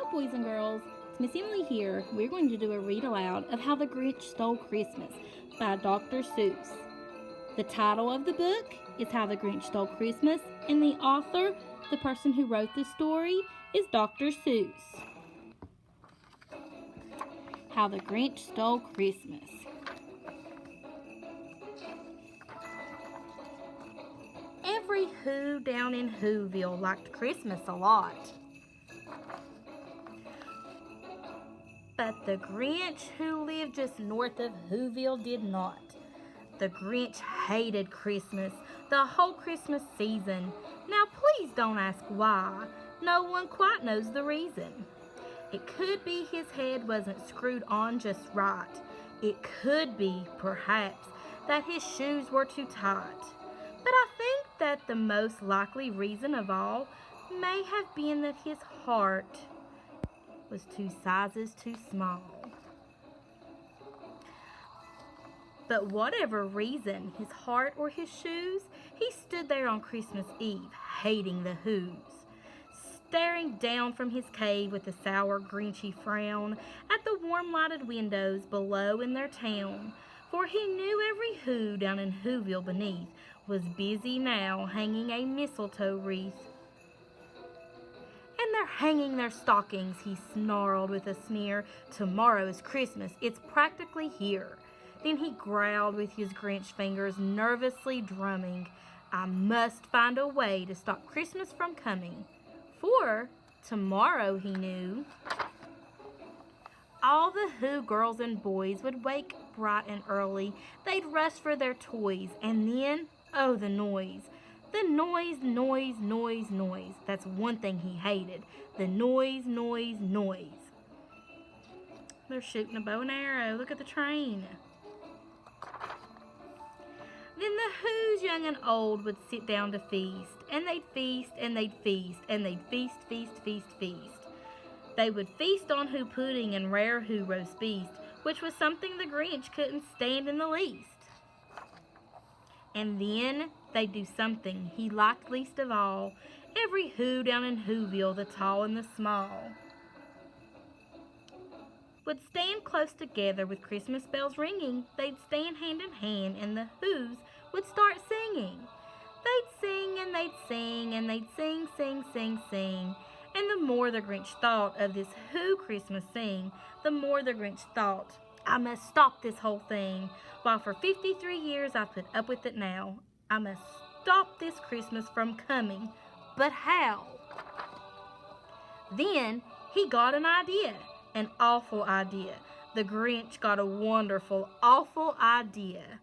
Hello, boys and girls. It's Miss Emily here. We're going to do a read aloud of How the Grinch Stole Christmas by Dr. Seuss. The title of the book is How the Grinch Stole Christmas, and the author, the person who wrote this story, is Dr. Seuss. How the Grinch Stole Christmas. Every Who down in Whoville liked Christmas a lot. But the Grinch who lived just north of Whoville did not. The Grinch hated Christmas, the whole Christmas season. Now please don't ask why. No one quite knows the reason. It could be his head wasn't screwed on just right. It could be, perhaps, that his shoes were too tight. But I think that the most likely reason of all may have been that his heart was 2 sizes too small. But whatever reason, his heart or his shoes, he stood there on Christmas Eve, hating the Whos, staring down from his cave with a sour, grinchy frown at the warm-lighted windows below in their town, for he knew every Who down in Whoville beneath was busy now hanging a mistletoe wreath. "And they're hanging their stockings," he snarled with a sneer. "Tomorrow is Christmas. It's practically here." Then he growled with his Grinch fingers nervously drumming. "I must find a way to stop Christmas from coming." For tomorrow, he knew, all the Who girls and boys would wake bright and early. They'd rush for their toys, and then, oh, the noise. The noise, noise, noise, noise. That's one thing he hated. The noise, noise, noise. They're shooting a bow and arrow. Look at the train. Then the Who's young and old would sit down to feast. And they'd feast, and they'd feast, and they'd feast, feast, feast, feast. They would feast on Who pudding and rare Who roast beef, which was something the Grinch couldn't stand in the least. And then they'd do something he liked least of all. Every Who down in Whoville, the tall and the small, would stand close together with Christmas bells ringing. They'd stand hand in hand, and the Whos would start singing. They'd sing, and they'd sing, and they'd sing, sing, sing, sing. And the more the Grinch thought of this Who Christmas sing, the more the Grinch thought, "I must stop this whole thing. While for 53 years I've put up with it now, I must stop this Christmas from coming. But how?" Then he got an idea, an awful idea. The Grinch got a wonderful, awful idea.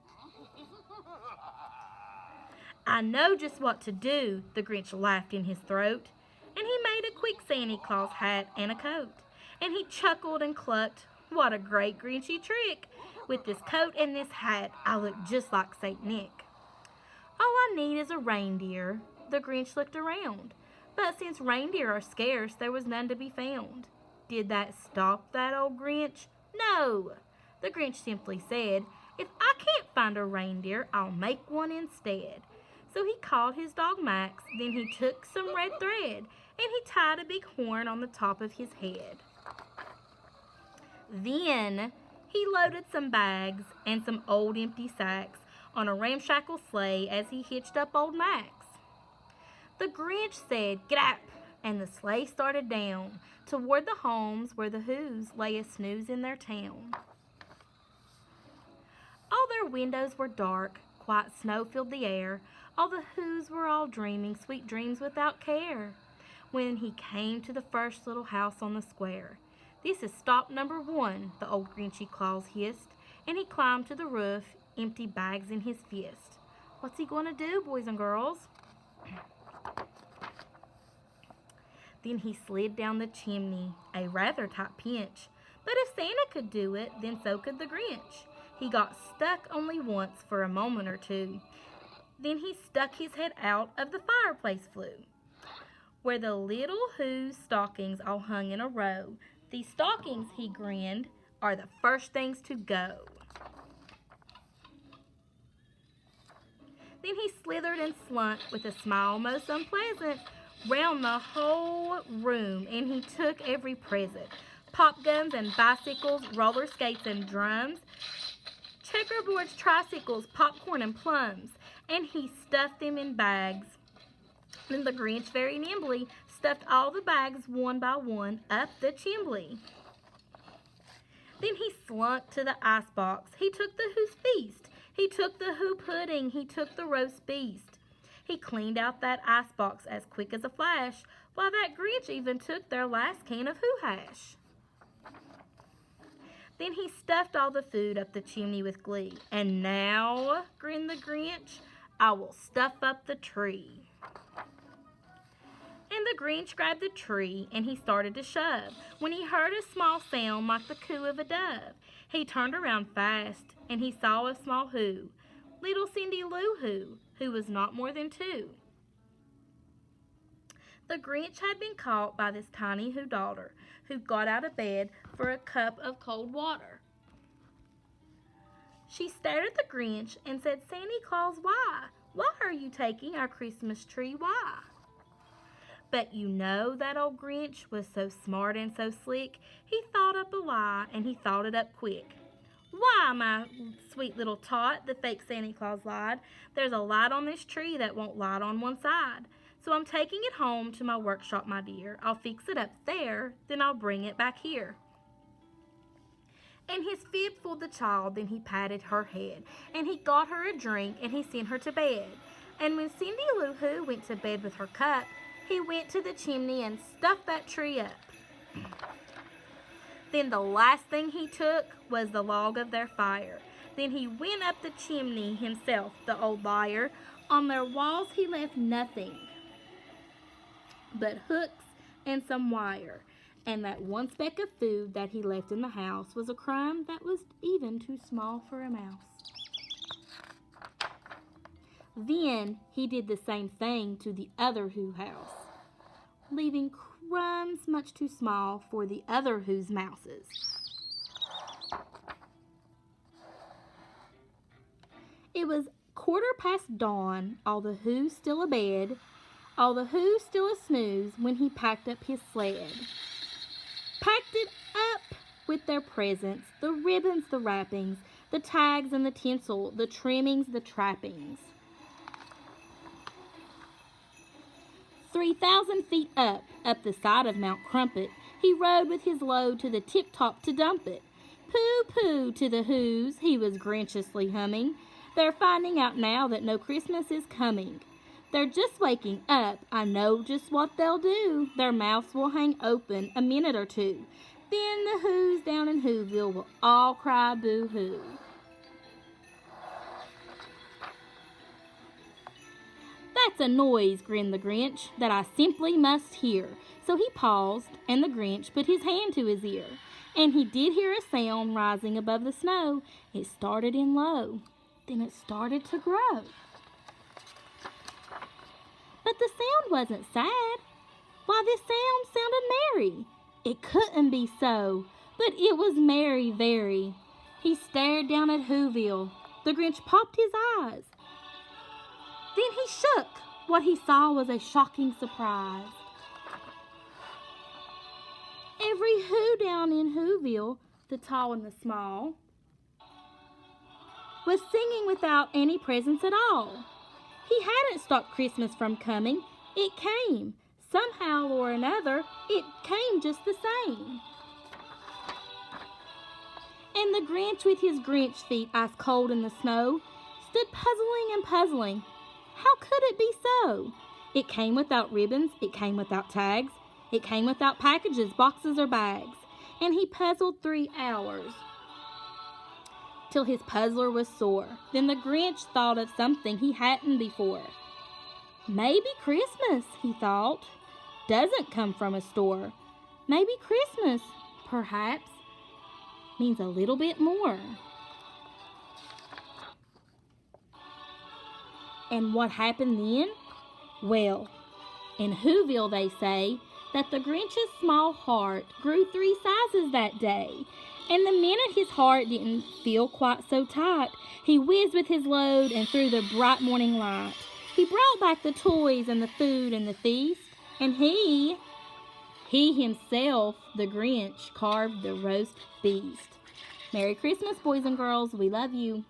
"I know just what to do," the Grinch laughed in his throat. And he made a quick Santa Claus hat and a coat. And he chuckled and clucked, "What a great Grinchy trick! With this coat and this hat, I look just like Saint Nick. All I need is a reindeer." The Grinch looked around. But since reindeer are scarce, there was none to be found. Did that stop that old Grinch? No! The Grinch simply said, "If I can't find a reindeer, I'll make one instead." So he called his dog Max, then he took some red thread, and he tied a big horn on the top of his head. Then he loaded some bags and some old empty sacks on a ramshackle sleigh as he hitched up old Max. The Grinch said, "Get up!" and the sleigh started down toward the homes where the Whos lay a snooze in their town. All their windows were dark, quiet snow filled the air. All the Whos were all dreaming sweet dreams without care. When he came to the first little house on the square. "This is stop number 1, the old Grinchy Claus hissed, and he climbed to the roof, empty bags in his fist. What's he going to do, boys and girls? Then he slid down the chimney, a rather tight pinch. But if Santa could do it, then so could the Grinch. He got stuck only once for a moment or two. Then he stuck his head out of the fireplace flue, where the little Who's stockings all hung in a row. "These stockings," he grinned, "are the first things to go." Then he slithered and slunk with a smile most unpleasant round the whole room, and he took every present. Pop guns and bicycles, roller skates and drums, checkerboards, tricycles, popcorn and plums, and he stuffed them in bags. Then the Grinch very nimbly stuffed all the bags one by one up the chimney. Then he slunk to the icebox. He took the Who's Feast. He took the Who Pudding. He took the Roast Beast. He cleaned out that icebox as quick as a flash, while that Grinch even took their last can of Who Hash. Then he stuffed all the food up the chimney with glee. And now, grinned the Grinch, I will stuff up the tree. And the Grinch grabbed the tree and he started to shove when he heard a small sound like the coo of a dove. He turned around fast and he saw a small Who, little Cindy Lou who was not more than 2. The Grinch had been caught by this tiny Who daughter who got out of bed for a cup of cold water. She stared at the Grinch and said, Santa Claus, why? Why are you taking our Christmas tree? Why? But you know that old Grinch was so smart and so slick, he thought up a lie, and he thought it up quick. Why, my sweet little tot, the fake Santa Claus lied, there's a light on this tree that won't light on one side. So I'm taking it home to my workshop, my dear. I'll fix it up there, then I'll bring it back here. And his fib fooled the child, then he patted her head, and he got her a drink, and he sent her to bed. And when Cindy Lou Who went to bed with her cup, he went to the chimney and stuffed that tree up. Then the last thing he took was the log of their fire. Then he went up the chimney himself, the old liar. On their walls he left nothing but hooks and some wire. And that one speck of food that he left in the house was a crumb that was even too small for a mouse. Then he did the same thing to the other Who house, leaving crumbs much too small for the other Who's mouses. It was 1/4 dawn, all the Who's still abed, all the Who's still a snooze when he packed up his sled. Packed it up with their presents, the ribbons, the wrappings, the tags and the tinsel, the trimmings, the trappings. 3,000 feet up the side of Mount Crumpet, he rode with his load to the tip-top to dump it. Pooh-pooh to the Who's, he was grinchiously humming. They're finding out now that no Christmas is coming. They're just waking up, I know just what they'll do. Their mouths will hang open a minute or two. Then the Who's down in Whoville will all cry boo-hoo. That's a noise, grinned the Grinch, that I simply must hear. So he paused, and the Grinch put his hand to his ear. And he did hear a sound rising above the snow. It started in low, then it started to grow. But the sound wasn't sad. Why, this sound sounded merry. It couldn't be so, but it was merry very. He stared down at Whoville. The Grinch popped his eyes. Then he shook. What he saw was a shocking surprise. Every Who down in Whoville, the tall and the small, was singing without any presents at all. He hadn't stopped Christmas from coming. It came. Somehow or another, it came just the same. And the Grinch with his Grinch feet ice cold in the snow stood puzzling and puzzling. How could it be so? It came without ribbons, it came without tags, it came without packages, boxes, or bags. And he puzzled 3 hours till his puzzler was sore. Then the Grinch thought of something he hadn't before. Maybe Christmas, he thought, doesn't come from a store. Maybe Christmas, perhaps, means a little bit more. And what happened then? Well, in Whoville they say that the Grinch's small heart grew 3 sizes that day. And the minute his heart didn't feel quite so tight, he whizzed with his load and through the bright morning light. He brought back the toys and the food and the feast, And he himself, the Grinch, carved the roast beast. Merry Christmas, boys and girls. We love you.